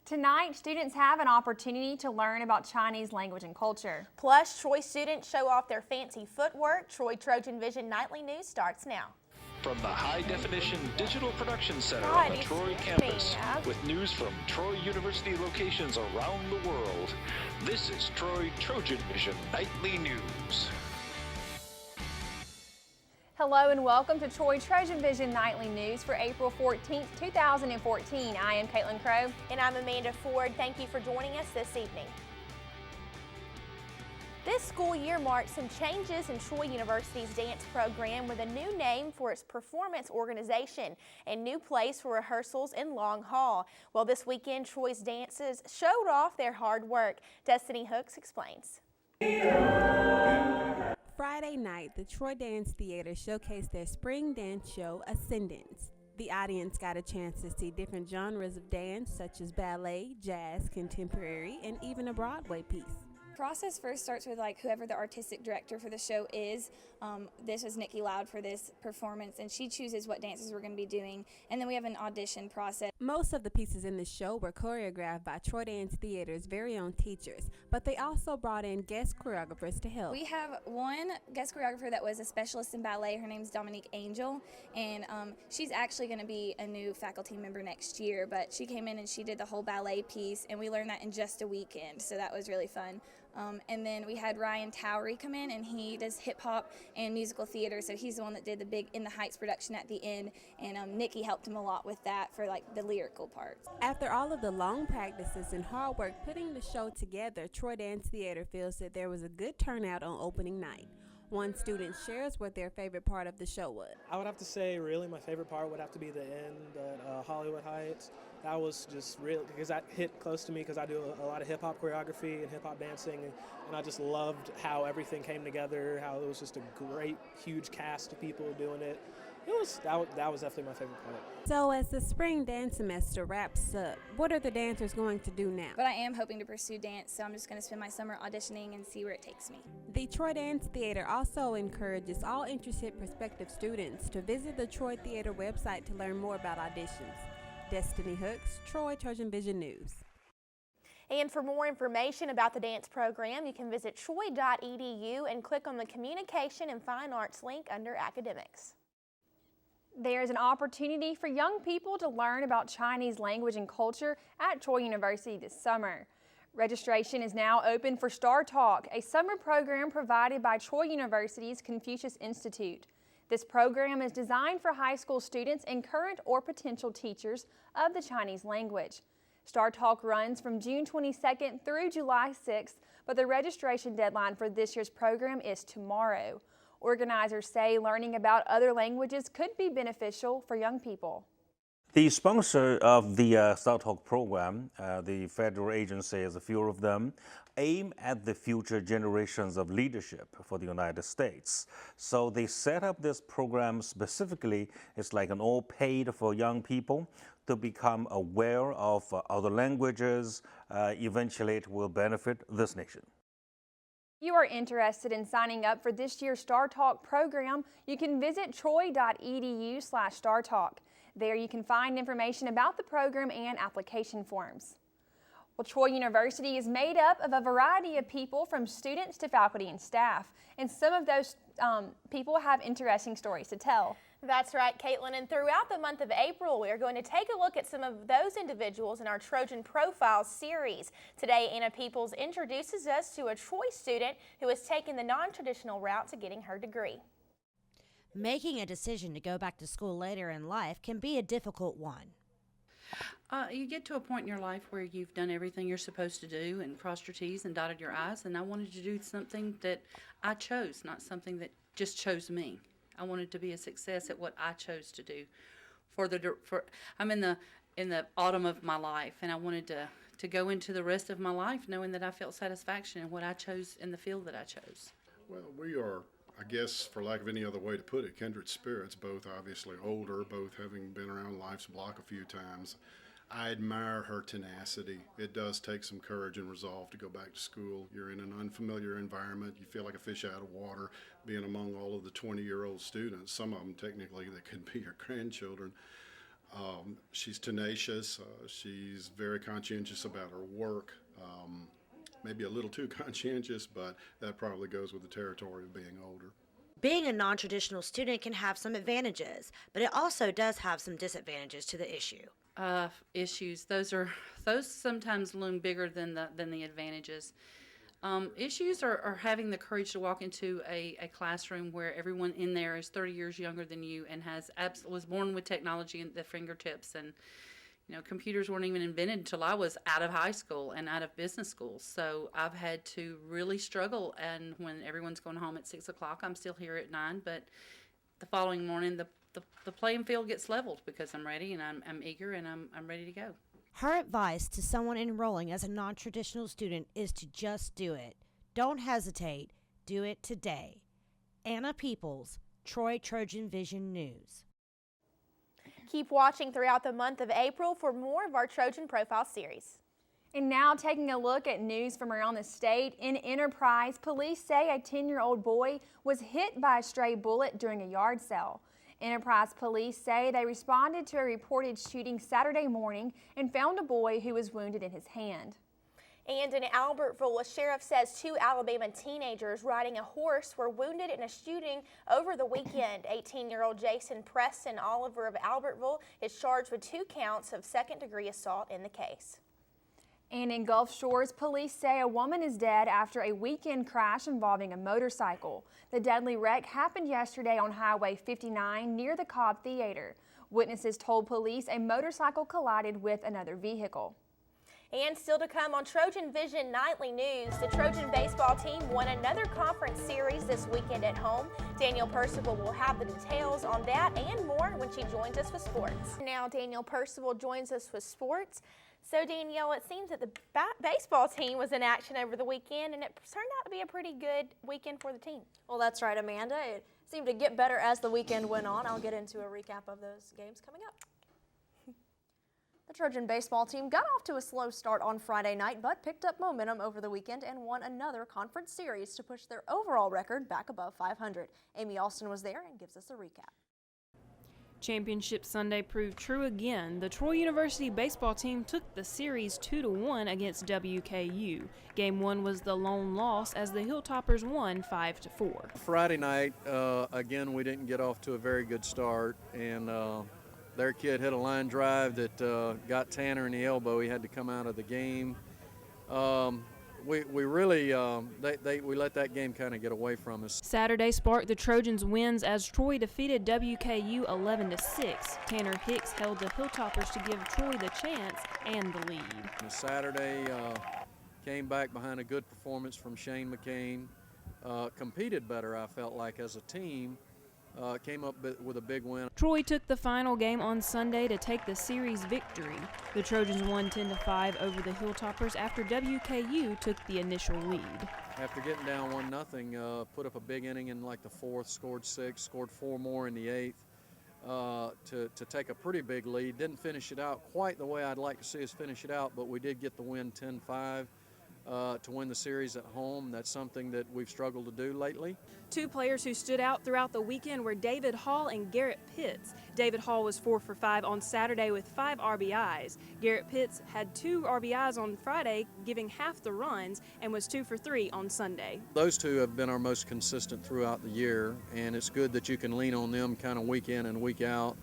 Tonight, students have an opportunity to learn about Chinese language and culture. Plus, Troy students show off their fancy footwork. TrojanVision Nightly News starts now. From the high-definition digital production center God, on the Troy campus, with news from Troy University locations around the world, this is TrojanVision Nightly News. Hello and welcome to TrojanVision Nightly News for April 14th, 2014. I am Caitlin Crow. And I'm Amanda Ford. Thank you for joining us this evening. This school year marks some changes in Troy University's dance program with a new name for its performance organization and new place for rehearsals in Long Hall. Well, this weekend, Troy's dances showed off their hard work. Destiny Hooks explains. Friday night, the Troy Dance Theater showcased their spring dance show, Ascendance. The audience got a chance to see different genres of dance, such as ballet, jazz, contemporary, and even a Broadway piece. The process first starts with whoever the artistic director for the show is. This was Nikki Loud for this performance, and she chooses what dances we're going to be doing, and then we have an audition process. Most of the pieces in the show were choreographed by Troy Dance Theater's very own teachers, but they also brought in guest choreographers to help. We have one guest choreographer that was a specialist in ballet. Her name's Dominique Angel, and she's actually going to be a new faculty member next year, but she came in and she did the whole ballet piece, and we learned that in just a weekend, so that was really fun. And then we had Ryan Towery come in, and he does hip-hop and musical theater, so he's the one that did the big In the Heights production at the end, and Nikki helped him a lot with that for the lyrical parts. After all of the long practices and hard work putting the show together, Troy Dance Theater feels that there was a good turnout on opening night. One student shares what their favorite part of the show was. I would have to say really my favorite part would have to be the end at Hollywood Heights. That was just real because that hit close to me because I do a lot of hip-hop choreography and hip-hop dancing, and I just loved how everything came together, how it was just a great, huge cast of people doing it. That was definitely my favorite part. So as the spring dance semester wraps up, what are the dancers going to do now? But I am hoping to pursue dance, so I'm just going to spend my summer auditioning and see where it takes me. The Troy Dance Theater also encourages all interested prospective students to visit the Troy Theater website to learn more about auditions. Destiny Hooks, Troy TrojanVision News. And for more information about the dance program, you can visit troy.edu and click on the Communication and Fine Arts link under Academics. There's an opportunity for young people to learn about Chinese language and culture at Troy University this summer. Registration is now open for Star Talk, a summer program provided by Troy University's Confucius Institute. This program is designed for high school students and current or potential teachers of the Chinese language. Star Talk runs from June 22nd through July 6th, but the registration deadline for this year's program is tomorrow. Organizers say learning about other languages could be beneficial for young people. The sponsor of the Star Talk program, the federal agencies, a few of them, aim at the future generations of leadership for the United States. So they set up this program specifically. It's like an all paid for young people to become aware of other languages. Eventually it will benefit this nation. If you are interested in signing up for this year's Star Talk program, you can visit troy.edu/StarTalk. There you can find information about the program and application forms. Well, Troy University is made up of a variety of people from students to faculty and staff, and some of those people have interesting stories to tell. That's right, Caitlin, and throughout the month of April, we are going to take a look at some of those individuals in our Trojan Profiles series. Today, Anna Peoples introduces us to a Troy student who has taken the non-traditional route to getting her degree. Making a decision to go back to school later in life can be a difficult one. You get to a point in your life where you've done everything you're supposed to do and crossed your T's and dotted your I's, and I wanted to do something that I chose, not something that just chose me. I wanted to be a success at what I chose to do. I'm in the autumn of my life, and I wanted to go into the rest of my life knowing that I felt satisfaction in what I chose in the field that I chose. Well, we are, I guess, for lack of any other way to put it, kindred spirits, both obviously older, both having been around life's block a few times. I admire her tenacity. It does take some courage and resolve to go back to school. You're in an unfamiliar environment. You feel like a fish out of water being among all of the 20-year-old students, some of them technically that could be your grandchildren. She's tenacious. She's very conscientious about her work. Maybe a little too conscientious, but that probably goes with the territory of being older. Being a non-traditional student can have some advantages, but it also does have some disadvantages to the issue. Issues, those sometimes loom bigger than the advantages. Issues are having the courage to walk into a classroom where everyone in there is 30 years younger than you and was born with technology at their fingertips. And computers weren't even invented until I was out of high school and out of business school. So I've had to really struggle. And when everyone's going home at 6 o'clock, I'm still here at 9. But the following morning, the playing field gets leveled because I'm ready and I'm eager and I'm ready to go. Her advice to someone enrolling as a non-traditional student is to just do it. Don't hesitate. Do it today. Anna Peoples, Troy Trojan Vision News. Keep watching throughout the month of April for more of our Trojan Profile series. And now taking a look at news from around the state. In Enterprise, police say a 10-year-old boy was hit by a stray bullet during a yard sale. Enterprise police say they responded to a reported shooting Saturday morning and found a boy who was wounded in his hand. And in Albertville, a sheriff says 2 Alabama teenagers riding a horse were wounded in a shooting over the weekend. 18-year-old Jason Preston Oliver of Albertville is charged with 2 counts of second-degree assault in the case. And in Gulf Shores, police say a woman is dead after a weekend crash involving a motorcycle. The deadly wreck happened yesterday on Highway 59 near the Cobb Theater. Witnesses told police a motorcycle collided with another vehicle. And still to come on TrojanVision Nightly News, the Trojan baseball team won another conference series this weekend at home. Danielle Percival will have the details on that and more when she joins us with sports. Now Danielle Percival joins us with sports. So Danielle, it seems that the baseball team was in action over the weekend and it turned out to be a pretty good weekend for the team. Well, that's right, Amanda. It seemed to get better as the weekend went on. I'll get into a recap of those games coming up. The Trojan baseball team got off to a slow start on Friday night, but picked up momentum over the weekend and won another conference series to push their overall record back above 500. Amy Alston was there and gives us a recap. Championship Sunday proved true again. The Troy University baseball team took the series 2-1 against WKU. Game 1 was the lone loss as the Hilltoppers won 5-4. Friday night, again, we didn't get off to a very good start, and their kid hit a line drive that got Tanner in the elbow. He had to come out of the game. We really we let that game kind of get away from us. Saturday sparked the Trojans' wins as Troy defeated WKU 11-6. Tanner Hicks held the Hilltoppers to give Troy the chance and the lead. Saturday came back behind a good performance from Shane McCain. Competed better, I felt like, as a team. Came up with a big win. Troy took the final game on Sunday to take the series victory. The Trojans won 10-5 over the Hilltoppers after WKU took the initial lead. After getting down 1-0, put up a big inning in like the 4th, scored 6, scored 4 more in the 8th to take a pretty big lead. Didn't finish it out quite the way I'd like to see us finish it out, but we did get the win 10-5. To win the series at home. That's something that we've struggled to do lately. 2 players who stood out throughout the weekend were David Hall and Garrett Pitts. David Hall was 4 for 5 on Saturday with 5 RBIs. Garrett Pitts had 2 RBIs on Friday, giving half the runs, and was 2 for 3 on Sunday. Those 2 have been our most consistent throughout the year, and it's good that you can lean on them kind of week in and week out.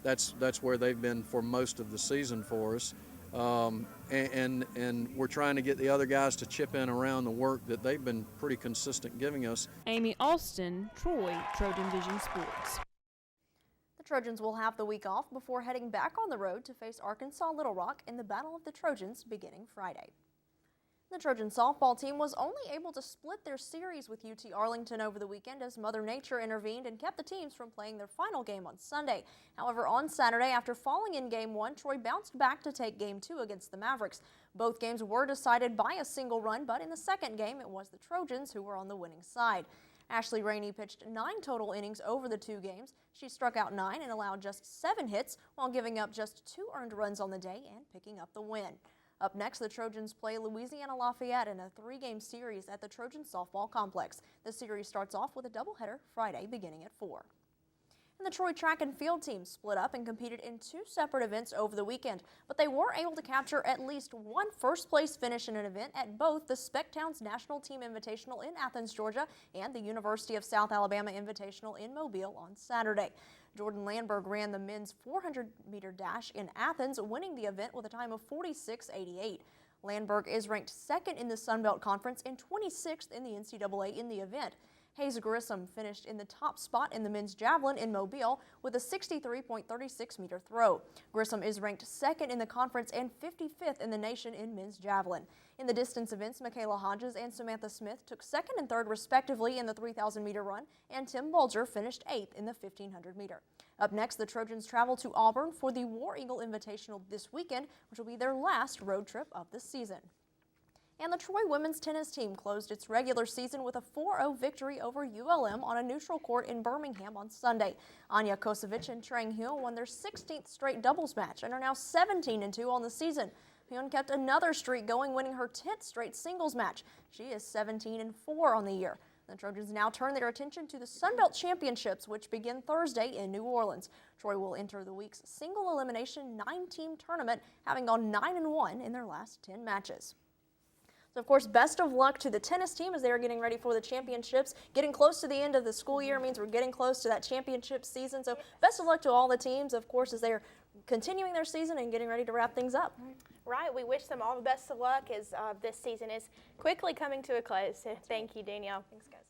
That's where they've been for most of the season for us. And we're trying to get the other guys to chip in around the work that they've been pretty consistent giving us. Amy Alston, Troy, Trojan Vision Sports. The Trojans will have the week off before heading back on the road to face Arkansas Little Rock in the Battle of the Trojans beginning Friday. The Trojan softball team was only able to split their series with UT Arlington over the weekend as Mother Nature intervened and kept the teams from playing their final game on Sunday. However, on Saturday, after falling in Game 1, Troy bounced back to take Game 2 against the Mavericks. Both games were decided by a single run, but in the second game, it was the Trojans who were on the winning side. Ashley Rainey pitched 9 total innings over the 2 games. She struck out 9 and allowed just 7 hits while giving up just 2 earned runs on the day and picking up the win. Up next, the Trojans play Louisiana Lafayette in a 3-game series at the Trojan Softball Complex. The series starts off with a doubleheader Friday beginning at 4. And the Troy track and field team split up and competed in 2 separate events over the weekend, but they were able to capture at least one first-place finish in an event at both the Spectowns National Team Invitational in Athens, Georgia, and the University of South Alabama Invitational in Mobile on Saturday. Jordan Landberg ran the men's 400-meter dash in Athens, winning the event with a time of 46.88. Landberg is ranked 2nd in the Sun Belt Conference and 26th in the NCAA in the event. Hayes Grissom finished in the top spot in the men's javelin in Mobile with a 63.36-meter throw. Grissom is ranked 2nd in the conference and 55th in the nation in men's javelin. In the distance events, Michaela Hodges and Samantha Smith took 2nd and 3rd respectively in the 3,000-meter run, and Tim Bulger finished 8th in the 1,500-meter. Up next, the Trojans travel to Auburn for the War Eagle Invitational this weekend, which will be their last road trip of the season. And the Troy women's tennis team closed its regular season with a 4-0 victory over ULM on a neutral court in Birmingham on Sunday. Anya Kosovic and Trang Hyun won their 16th straight doubles match and are now 17-2 on the season. Hyun kept another streak going, winning her 10th straight singles match. She is 17-4 on the year. The Trojans now turn their attention to the Sun Belt Championships, which begin Thursday in New Orleans. Troy will enter the week's single elimination 9-team tournament, having gone 9-1 in their last 10 matches. So, of course, best of luck to the tennis team as they are getting ready for the championships. Getting close to the end of the school year means we're getting close to that championship season. So best of luck to all the teams, of course, as they're continuing their season and getting ready to wrap things up. Right. We wish them all the best of luck as this season is quickly coming to a close. Thank you, Danielle. Thanks, guys.